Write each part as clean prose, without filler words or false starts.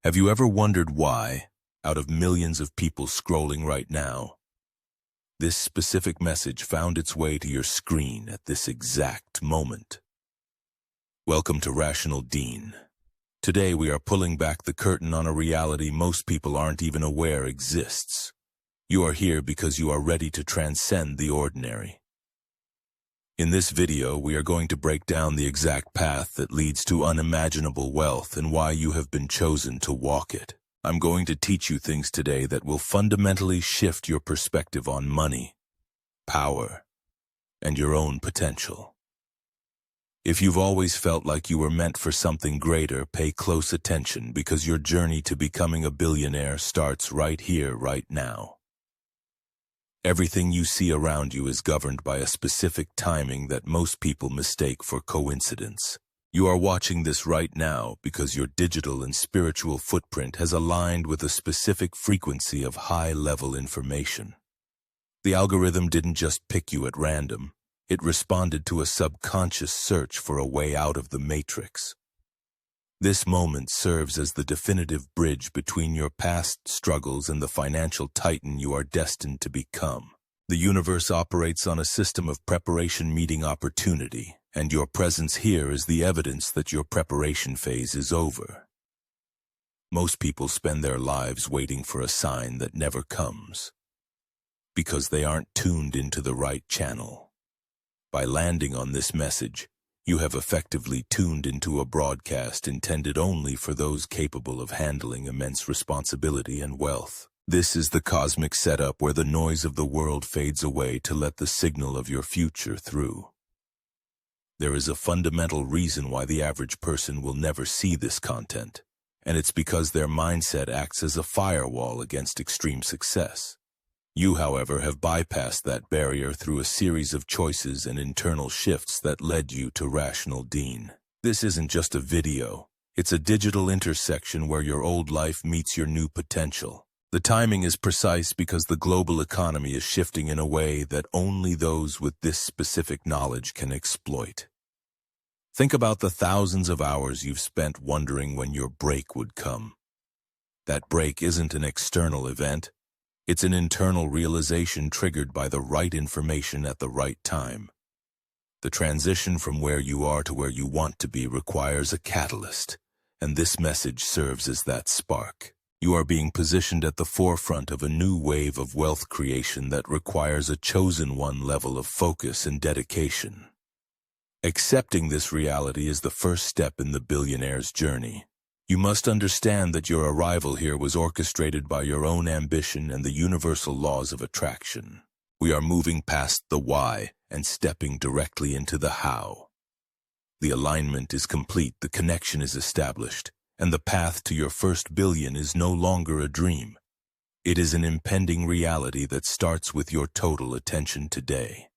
Have you ever wondered why, out of millions of people scrolling right now, this specific message found its way to your screen at this exact moment? Welcome to RationalDeen. Today we are pulling back the curtain on a reality most people aren't even aware exists. You are here because you are ready to transcend the ordinary. In this video, we are going to break down the exact path that leads to unimaginable wealth and why you have been chosen to walk it. I'm going to teach you things today that will fundamentally shift your perspective on money, power, and your own potential. If you've always felt like you were meant for something greater, pay close attention because your journey to becoming a billionaire starts right here, right now. Everything you see around you is governed by a specific timing that most people mistake for coincidence. You are watching this right now because your digital and spiritual footprint has aligned with a specific frequency of high-level information. The algorithm didn't just pick you at random. It responded to a subconscious search for a way out of the matrix. This moment serves as the definitive bridge between your past struggles and the financial titan you are destined to become. The universe operates on a system of preparation meeting opportunity, and your presence here is the evidence that your preparation phase is over. Most people spend their lives waiting for a sign that never comes, because they aren't tuned into the right channel. By landing on this message, you have effectively tuned into a broadcast intended only for those capable of handling immense responsibility and wealth. This is the cosmic setup where the noise of the world fades away to let the signal of your future through. There is a fundamental reason why the average person will never see this content, and it's because their mindset acts as a firewall against extreme success. You, however, have bypassed that barrier through a series of choices and internal shifts that led you to RationalDeen. This isn't just a video. It's a digital intersection where your old life meets your new potential. The timing is precise because the global economy is shifting in a way that only those with this specific knowledge can exploit. Think about the thousands of hours you've spent wondering when your break would come. That break isn't an external event. It's an internal realization triggered by the right information at the right time. The transition from where you are to where you want to be requires a catalyst, and this message serves as that spark. You are being positioned at the forefront of a new wave of wealth creation that requires a chosen one level of focus and dedication. Accepting this reality is the first step in the billionaire's journey. You must understand that your arrival here was orchestrated by your own ambition and the universal laws of attraction. We are moving past the why and stepping directly into the how. The alignment is complete, the connection is established, and the path to your first billion is no longer a dream. It is an impending reality that starts with your total attention today.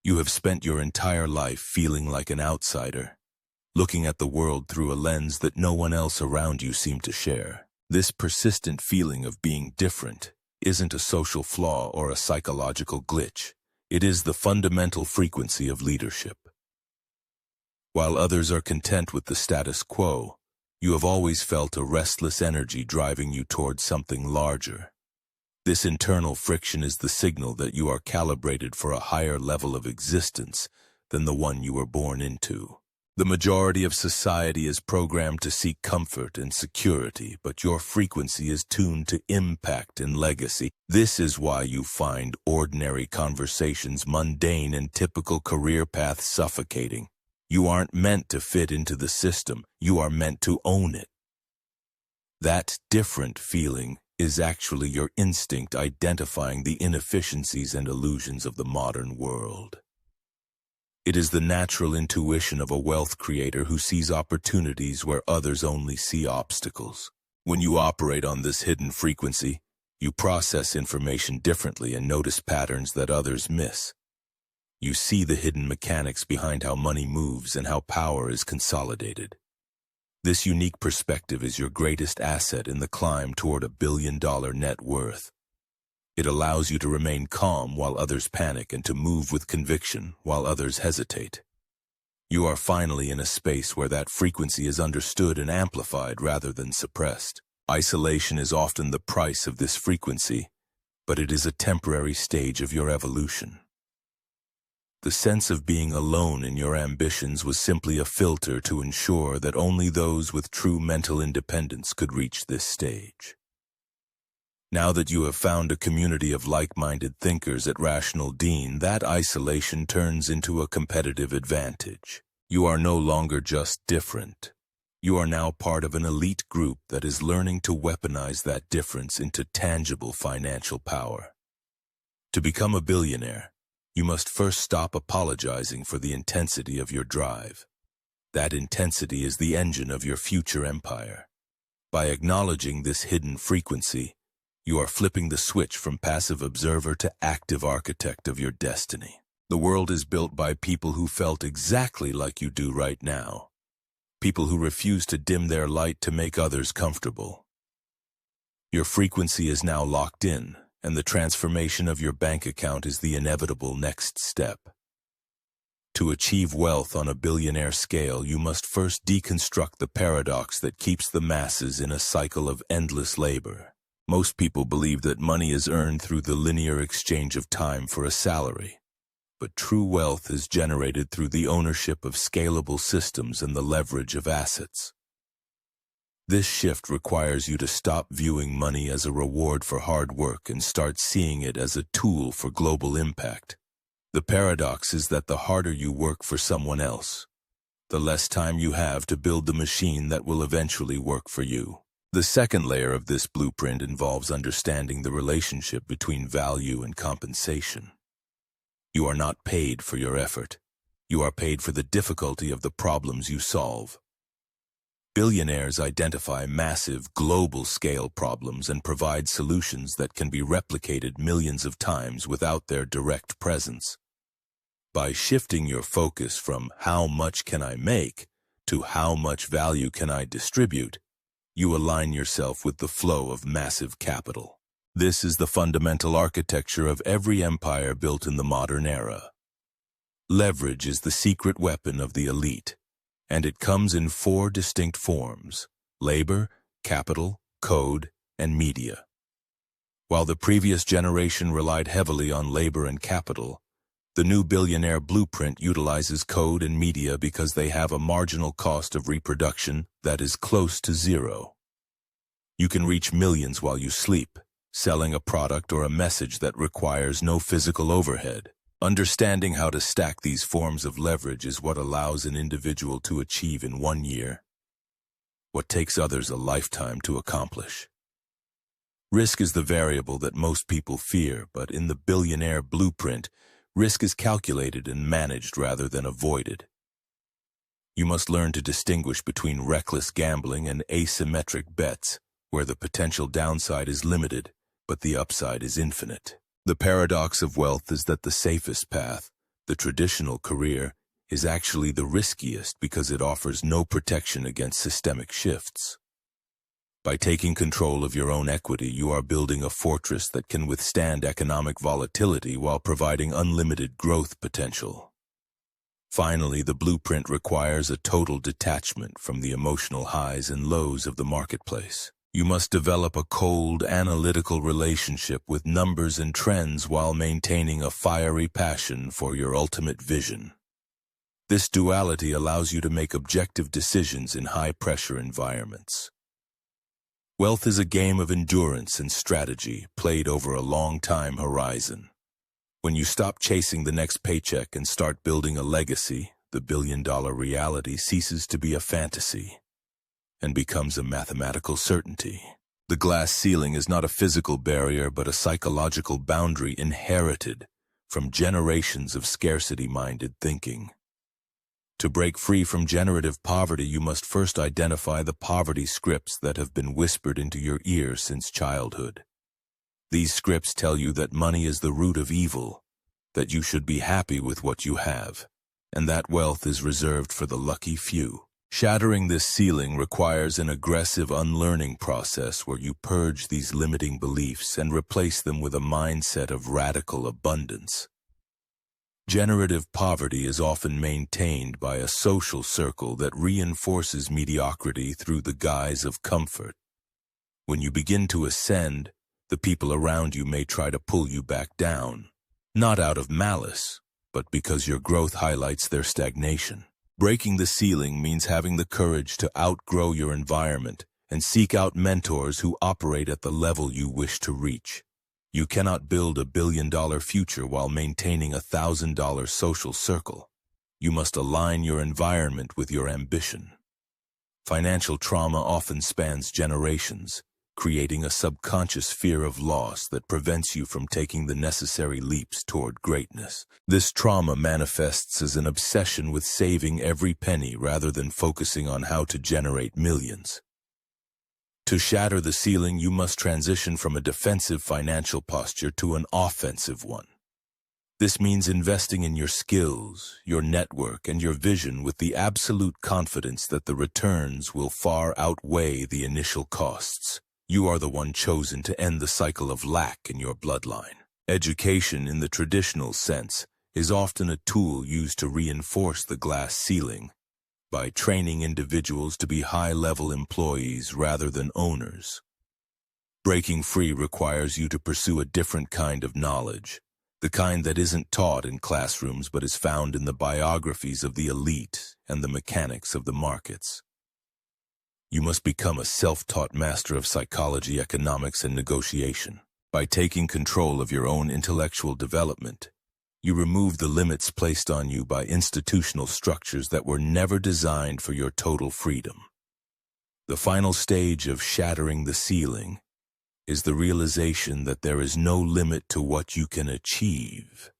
You have spent your entire life feeling like an outsider, looking at the world through a lens that no one else around you seemed to share. This persistent feeling of being different isn't a social flaw or a psychological glitch. It is the fundamental frequency of leadership. While others are content with the status quo, you have always felt a restless energy driving you towards something larger. This internal friction is the signal that you are calibrated for a higher level of existence than the one you were born into. The majority of society is programmed to seek comfort and security, but your frequency is tuned to impact and legacy. This is why you find ordinary conversations mundane and typical career paths suffocating. You aren't meant to fit into the system. You are meant to own it. That different feeling is actually your instinct identifying the inefficiencies and illusions of the modern world. It is the natural intuition of a wealth creator who sees opportunities where others only see obstacles. When you operate on this hidden frequency, you process information differently and notice patterns that others miss. You see the hidden mechanics behind how money moves and how power is consolidated. This unique perspective is your greatest asset in the climb toward $1 billion net worth. It allows you to remain calm while others panic and to move with conviction while others hesitate. You are finally in a space where that frequency is understood and amplified rather than suppressed. Isolation is often the price of this frequency, but it is a temporary stage of your evolution. The sense of being alone in your ambitions was simply a filter to ensure that only those with true mental independence could reach this stage. Now that you have found a community of like-minded thinkers at RationalDeen, that isolation turns into a competitive advantage. You are no longer just different. You are now part of an elite group that is learning to weaponize that difference into tangible financial power. To become a billionaire, you must first stop apologizing for the intensity of your drive. That intensity is the engine of your future empire. By acknowledging this hidden frequency, you are flipping the switch from passive observer to active architect of your destiny. The world is built by people who felt exactly like you do right now. People who refuse to dim their light to make others comfortable. Your frequency is now locked in, and the transformation of your bank account is the inevitable next step. To achieve wealth on a billionaire scale, you must first deconstruct the paradox that keeps the masses in a cycle of endless labor. Most people believe that money is earned through the linear exchange of time for a salary. But true wealth is generated through the ownership of scalable systems and the leverage of assets. This shift requires you to stop viewing money as a reward for hard work and start seeing it as a tool for global impact. The paradox is that the harder you work for someone else, the less time you have to build the machine that will eventually work for you. The second layer of this blueprint involves understanding the relationship between value and compensation. You are not paid for your effort. You are paid for the difficulty of the problems you solve. Billionaires identify massive, global-scale problems and provide solutions that can be replicated millions of times without their direct presence. By shifting your focus from how much can I make to how much value can I distribute, you align yourself with the flow of massive capital. This is the fundamental architecture of every empire built in the modern era. Leverage is the secret weapon of the elite, and it comes in 4 distinct forms: labor, capital, code, and media. While the previous generation relied heavily on labor and capital, the new billionaire blueprint utilizes code and media because they have a marginal cost of reproduction that is close to zero. You can reach millions while you sleep, selling a product or a message that requires no physical overhead. Understanding how to stack these forms of leverage is what allows an individual to achieve in 1 year what takes others a lifetime to accomplish. Risk is the variable that most people fear, but in the billionaire blueprint, risk is calculated and managed rather than avoided. You must learn to distinguish between reckless gambling and asymmetric bets, where the potential downside is limited, but the upside is infinite. The paradox of wealth is that the safest path, the traditional career, is actually the riskiest because it offers no protection against systemic shifts. By taking control of your own equity, you are building a fortress that can withstand economic volatility while providing unlimited growth potential. Finally, the blueprint requires a total detachment from the emotional highs and lows of the marketplace. You must develop a cold, analytical relationship with numbers and trends while maintaining a fiery passion for your ultimate vision. This duality allows you to make objective decisions in high-pressure environments. Wealth is a game of endurance and strategy played over a long time horizon. When you stop chasing the next paycheck and start building a legacy, the billion-dollar reality ceases to be a fantasy and becomes a mathematical certainty. The glass ceiling is not a physical barrier but a psychological boundary inherited from generations of scarcity-minded thinking. To break free from generative poverty, you must first identify the poverty scripts that have been whispered into your ear since childhood. These scripts tell you that money is the root of evil, that you should be happy with what you have, and that wealth is reserved for the lucky few. Shattering this ceiling requires an aggressive unlearning process where you purge these limiting beliefs and replace them with a mindset of radical abundance. Generative poverty is often maintained by a social circle that reinforces mediocrity through the guise of comfort. When you begin to ascend, the people around you may try to pull you back down, not out of malice, but because your growth highlights their stagnation. Breaking the ceiling means having the courage to outgrow your environment and seek out mentors who operate at the level you wish to reach. You cannot build a billion-dollar future while maintaining $1,000 social circle. You must align your environment with your ambition. Financial trauma often spans generations, creating a subconscious fear of loss that prevents you from taking the necessary leaps toward greatness. This trauma manifests as an obsession with saving every penny rather than focusing on how to generate millions. To shatter the ceiling, you must transition from a defensive financial posture to an offensive one. This means investing in your skills, your network, and your vision with the absolute confidence that the returns will far outweigh the initial costs. You are the one chosen to end the cycle of lack in your bloodline. Education, in the traditional sense, is often a tool used to reinforce the glass ceiling, by training individuals to be high-level employees rather than owners. Breaking free requires you to pursue a different kind of knowledge, the kind that isn't taught in classrooms but is found in the biographies of the elite and the mechanics of the markets. You must become a self-taught master of psychology, economics, and negotiation. By taking control of your own intellectual development, you remove the limits placed on you by institutional structures that were never designed for your total freedom. The final stage of shattering the ceiling is the realization that there is no limit to what you can achieve,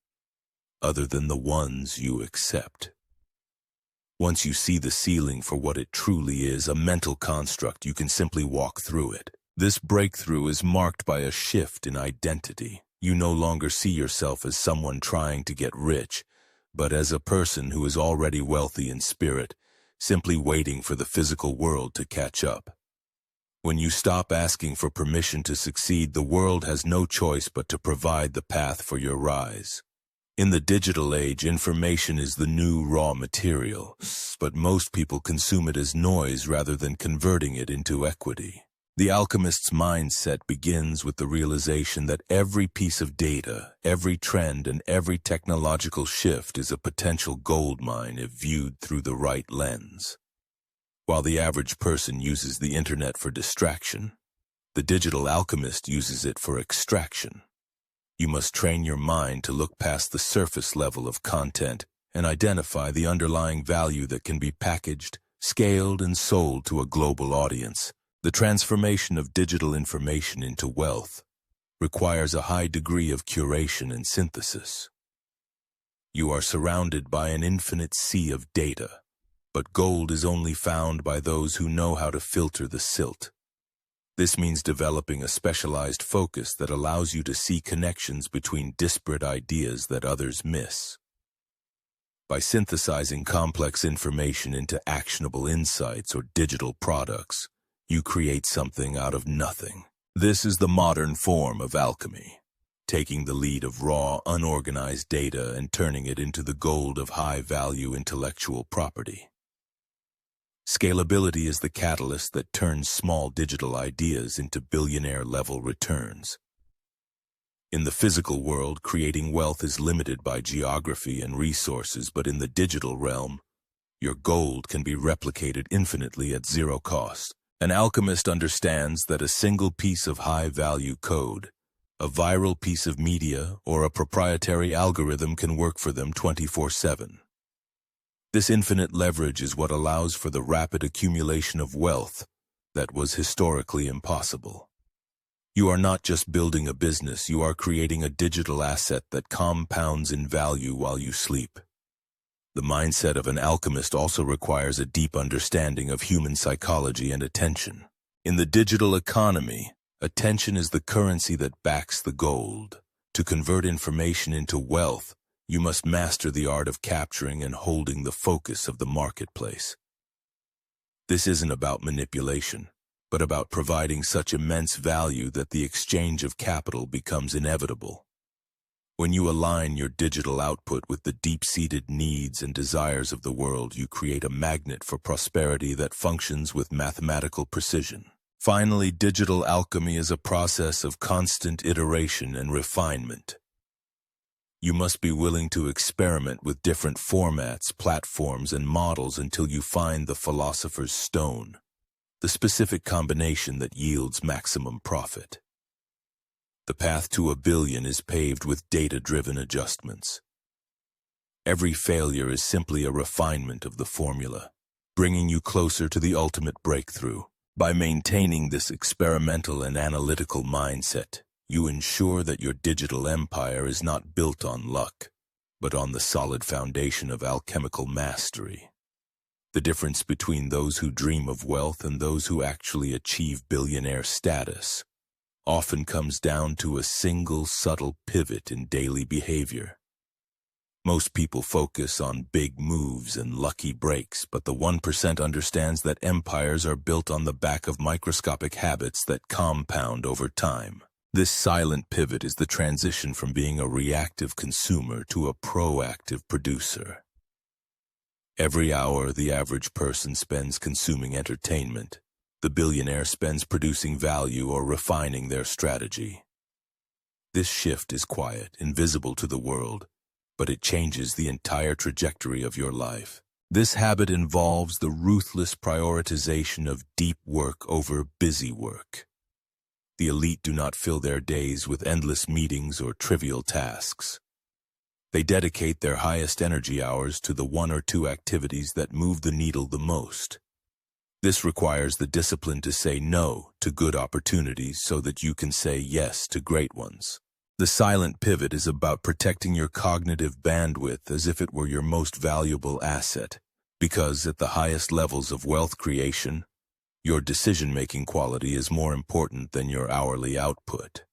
other than the ones you accept. Once you see the ceiling for what it truly is, a mental construct, you can simply walk through it. This breakthrough is marked by a shift in identity. You no longer see yourself as someone trying to get rich, but as a person who is already wealthy in spirit, simply waiting for the physical world to catch up. When you stop asking for permission to succeed, the world has no choice but to provide the path for your rise. In the digital age, information is the new raw material, but most people consume it as noise rather than converting it into equity. The alchemist's mindset begins with the realization that every piece of data, every trend, and every technological shift is a potential gold mine if viewed through the right lens. While the average person uses the internet for distraction, the digital alchemist uses it for extraction. You must train your mind to look past the surface level of content and identify the underlying value that can be packaged, scaled, and sold to a global audience. The transformation of digital information into wealth requires a high degree of curation and synthesis. You are surrounded by an infinite sea of data, but gold is only found by those who know how to filter the silt. This means developing a specialized focus that allows you to see connections between disparate ideas that others miss. By synthesizing complex information into actionable insights or digital products, you create something out of nothing. This is the modern form of alchemy, taking the lead of raw, unorganized data and turning it into the gold of high-value intellectual property. Scalability is the catalyst that turns small digital ideas into billionaire-level returns. In the physical world, creating wealth is limited by geography and resources, but in the digital realm, your gold can be replicated infinitely at zero cost. An alchemist understands that a single piece of high-value code, a viral piece of media, or a proprietary algorithm can work for them 24/7. This infinite leverage is what allows for the rapid accumulation of wealth that was historically impossible. You are not just building a business, you are creating a digital asset that compounds in value while you sleep. The mindset of an alchemist also requires a deep understanding of human psychology and attention. In the digital economy, attention is the currency that backs the gold. To convert information into wealth, you must master the art of capturing and holding the focus of the marketplace. This isn't about manipulation, but about providing such immense value that the exchange of capital becomes inevitable. When you align your digital output with the deep-seated needs and desires of the world, you create a magnet for prosperity that functions with mathematical precision. Finally, digital alchemy is a process of constant iteration and refinement. You must be willing to experiment with different formats, platforms, and models until you find the philosopher's stone, the specific combination that yields maximum profit. The path to $1 billion is paved with data-driven adjustments. Every failure is simply a refinement of the formula, bringing you closer to the ultimate breakthrough. By maintaining this experimental and analytical mindset, you ensure that your digital empire is not built on luck, but on the solid foundation of alchemical mastery. The difference between those who dream of wealth and those who actually achieve billionaire status often comes down to a single subtle pivot in daily behavior. Most people focus on big moves and lucky breaks, but the 1% understands that empires are built on the back of microscopic habits that compound over time. This silent pivot is the transition from being a reactive consumer to a proactive producer. Every hour the average person spends consuming entertainment, the billionaire spends producing value or refining their strategy. This shift is quiet, invisible to the world, but it changes the entire trajectory of your life. This habit involves the ruthless prioritization of deep work over busy work. The elite do not fill their days with endless meetings or trivial tasks. They dedicate their highest energy hours to the 1 or 2 activities that move the needle the most. This requires the discipline to say no to good opportunities so that you can say yes to great ones. The silent pivot is about protecting your cognitive bandwidth as if it were your most valuable asset, because at the highest levels of wealth creation, your decision-making quality is more important than your hourly output.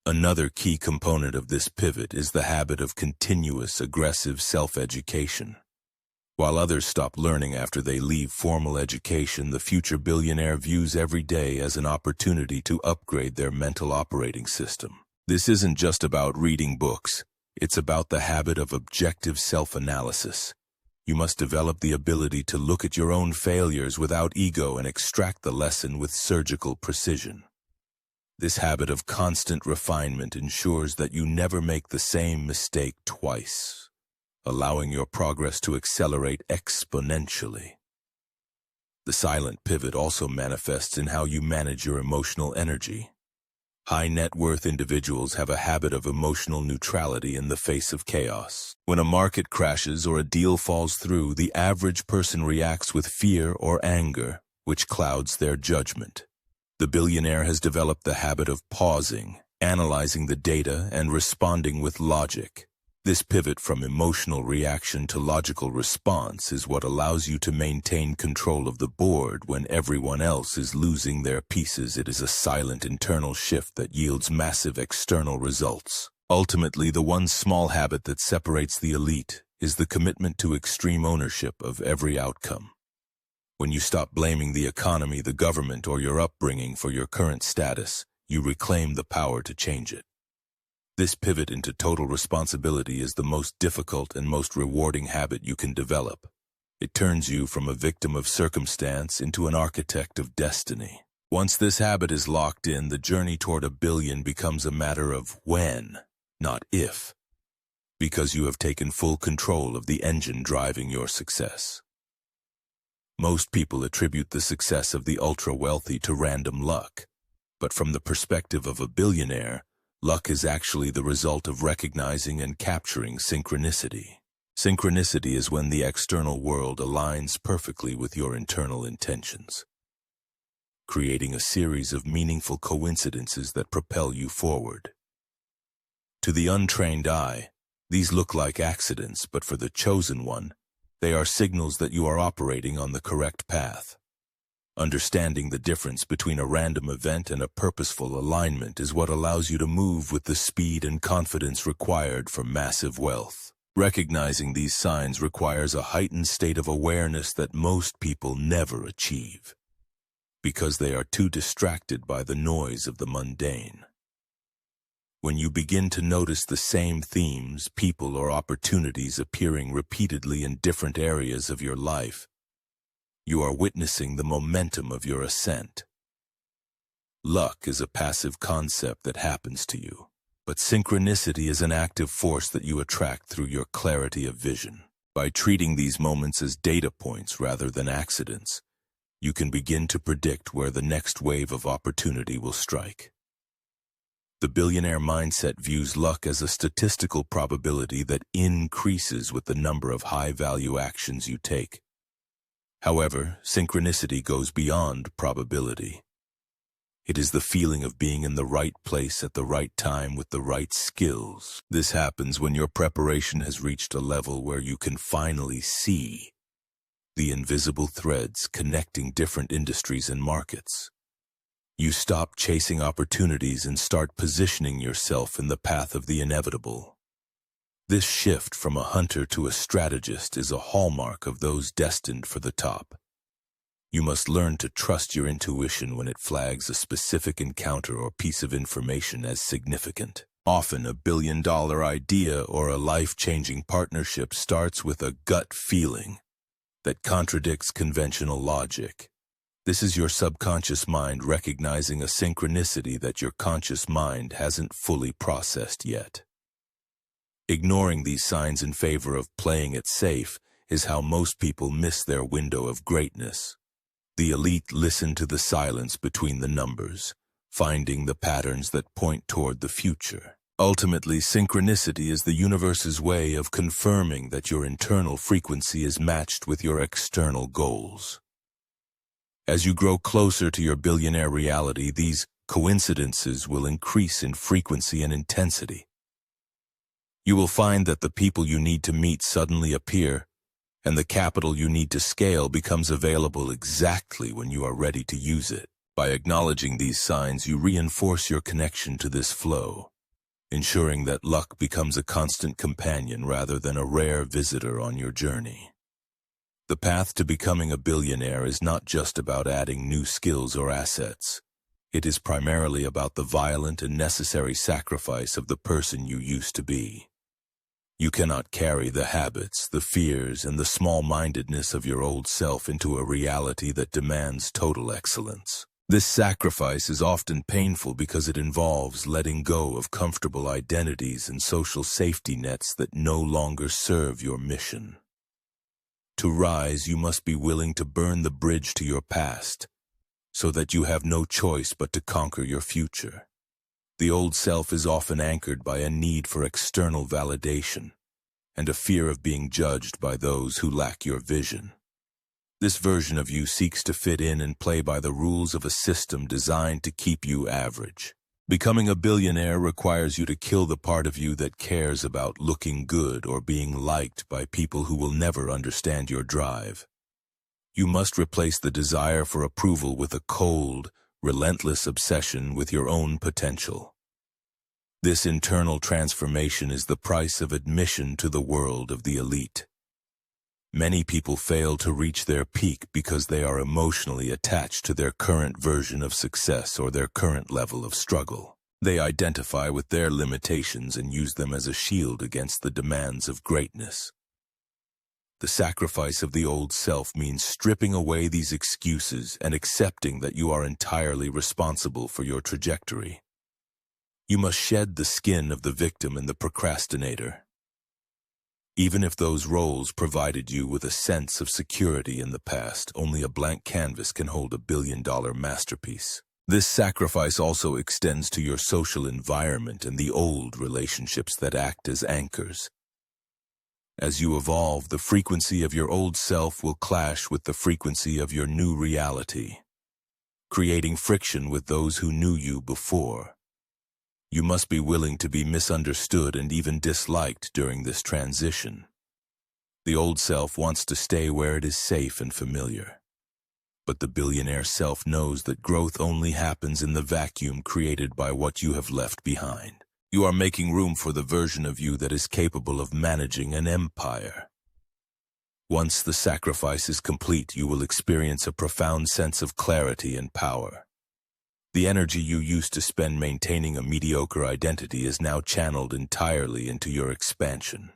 Another key component of this pivot is the habit of continuous aggressive self-education. While others stop learning after they leave formal education, the future billionaire views every day as an opportunity to upgrade their mental operating system. This isn't just about reading books. It's about the habit of objective self-analysis. You must develop the ability to look at your own failures without ego and extract the lesson with surgical precision. This habit of constant refinement ensures that you never make the same mistake twice, allowing your progress to accelerate exponentially. The silent pivot also manifests in how you manage your emotional energy. High net worth individuals have a habit of emotional neutrality in the face of chaos. When a market crashes or a deal falls through, the average person reacts with fear or anger, which clouds their judgment. The billionaire has developed the habit of pausing, analyzing the data, and responding with logic. This pivot from emotional reaction to logical response is what allows you to maintain control of the board when everyone else is losing their pieces. It is a silent internal shift that yields massive external results. Ultimately, the one small habit that separates the elite is the commitment to extreme ownership of every outcome. When you stop blaming the economy, the government, or your upbringing for your current status, you reclaim the power to change it. This pivot into total responsibility is the most difficult and most rewarding habit you can develop. It turns you from a victim of circumstance into an architect of destiny. Once this habit is locked in, the journey toward $1 billion becomes a matter of when, not if, because you have taken full control of the engine driving your success. Most people attribute the success of the ultra-wealthy to random luck, but from the perspective of a billionaire, luck is actually the result of recognizing and capturing synchronicity. Synchronicity is when the external world aligns perfectly with your internal intentions, creating a series of meaningful coincidences that propel you forward. To the untrained eye, these look like accidents, but for the chosen one, they are signals that you are operating on the correct path. Understanding the difference between a random event and a purposeful alignment is what allows you to move with the speed and confidence required for massive wealth. Recognizing these signs requires a heightened state of awareness that most people never achieve, because they are too distracted by the noise of the mundane. When you begin to notice the same themes, people, or opportunities appearing repeatedly in different areas of your life, you are witnessing the momentum of your ascent. Luck is a passive concept that happens to you, but synchronicity is an active force that you attract through your clarity of vision. By treating these moments as data points rather than accidents, you can begin to predict where the next wave of opportunity will strike. The billionaire mindset views luck as a statistical probability that increases with the number of high-value actions you take. However, synchronicity goes beyond probability. It is the feeling of being in the right place at the right time with the right skills. This happens when your preparation has reached a level where you can finally see the invisible threads connecting different industries and markets. You stop chasing opportunities and start positioning yourself in the path of the inevitable. This shift from a hunter to a strategist is a hallmark of those destined for the top. You must learn to trust your intuition when it flags a specific encounter or piece of information as significant. Often, a billion-dollar idea or a life-changing partnership starts with a gut feeling that contradicts conventional logic. This is your subconscious mind recognizing a synchronicity that your conscious mind hasn't fully processed yet. Ignoring these signs in favor of playing it safe is how most people miss their window of greatness. The elite listen to the silence between the numbers, finding the patterns that point toward the future. Ultimately, synchronicity is the universe's way of confirming that your internal frequency is matched with your external goals. As you grow closer to your billionaire reality, these coincidences will increase in frequency and intensity. You will find that the people you need to meet suddenly appear, and the capital you need to scale becomes available exactly when you are ready to use it. By acknowledging these signs, you reinforce your connection to this flow, ensuring that luck becomes a constant companion rather than a rare visitor on your journey. The path to becoming a billionaire is not just about adding new skills or assets. It is primarily about the violent and necessary sacrifice of the person you used to be. You cannot carry the habits, the fears, and the small-mindedness of your old self into a reality that demands total excellence. This sacrifice is often painful because it involves letting go of comfortable identities and social safety nets that no longer serve your mission. To rise, you must be willing to burn the bridge to your past, so that you have no choice but to conquer your future. The old self is often anchored by a need for external validation and a fear of being judged by those who lack your vision. This version of you seeks to fit in and play by the rules of a system designed to keep you average. Becoming a billionaire requires you to kill the part of you that cares about looking good or being liked by people who will never understand your drive. You must replace the desire for approval with a cold, relentless obsession with your own potential. This internal transformation is the price of admission to the world of the elite. Many people fail to reach their peak because they are emotionally attached to their current version of success or their current level of struggle. They identify with their limitations and use them as a shield against the demands of greatness. The sacrifice of the old self means stripping away these excuses and accepting that you are entirely responsible for your trajectory. You must shed the skin of the victim and the procrastinator. Even if those roles provided you with a sense of security in the past, only a blank canvas can hold a billion-dollar masterpiece. This sacrifice also extends to your social environment and the old relationships that act as anchors. As you evolve, the frequency of your old self will clash with the frequency of your new reality, creating friction with those who knew you before. You must be willing to be misunderstood and even disliked during this transition. The old self wants to stay where it is safe and familiar. But the billionaire self knows that growth only happens in the vacuum created by what you have left behind. You are making room for the version of you that is capable of managing an empire. Once the sacrifice is complete, you will experience a profound sense of clarity and power. The energy you used to spend maintaining a mediocre identity is now channeled entirely into your expansion.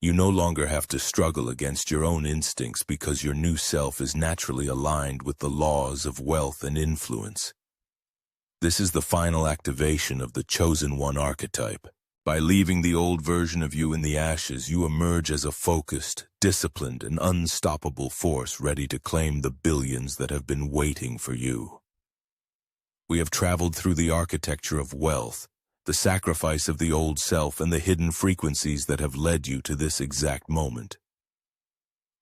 You no longer have to struggle against your own instincts because your new self is naturally aligned with the laws of wealth and influence. This is the final activation of the Chosen One archetype. By leaving the old version of you in the ashes, you emerge as a focused, disciplined, and unstoppable force ready to claim the billions that have been waiting for you. We have traveled through the architecture of wealth, the sacrifice of the old self, and the hidden frequencies that have led you to this exact moment.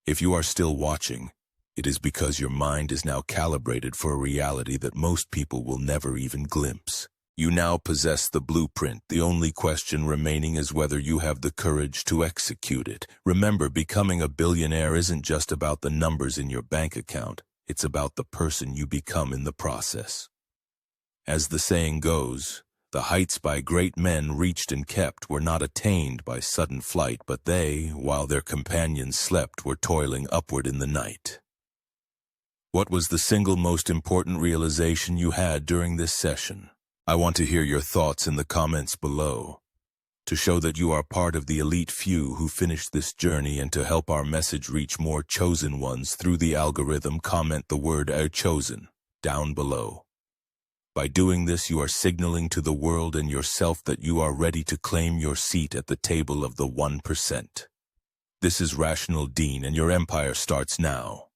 If you are still watching, it is because your mind is now calibrated for a reality that most people will never even glimpse. You now possess the blueprint. The only question remaining is whether you have the courage to execute it. Remember, becoming a billionaire isn't just about the numbers in your bank account. It's about the person you become in the process. As the saying goes, the heights by great men reached and kept were not attained by sudden flight, but they, while their companions slept, were toiling upward in the night. What was the single most important realization you had during this session? I want to hear your thoughts in the comments below. To show that you are part of the elite few who finished this journey and to help our message reach more chosen ones through the algorithm, comment the word "chosen" down below. By doing this, you are signaling to the world and yourself that you are ready to claim your seat at the table of the 1%. This is RationalDeen, and your empire starts now.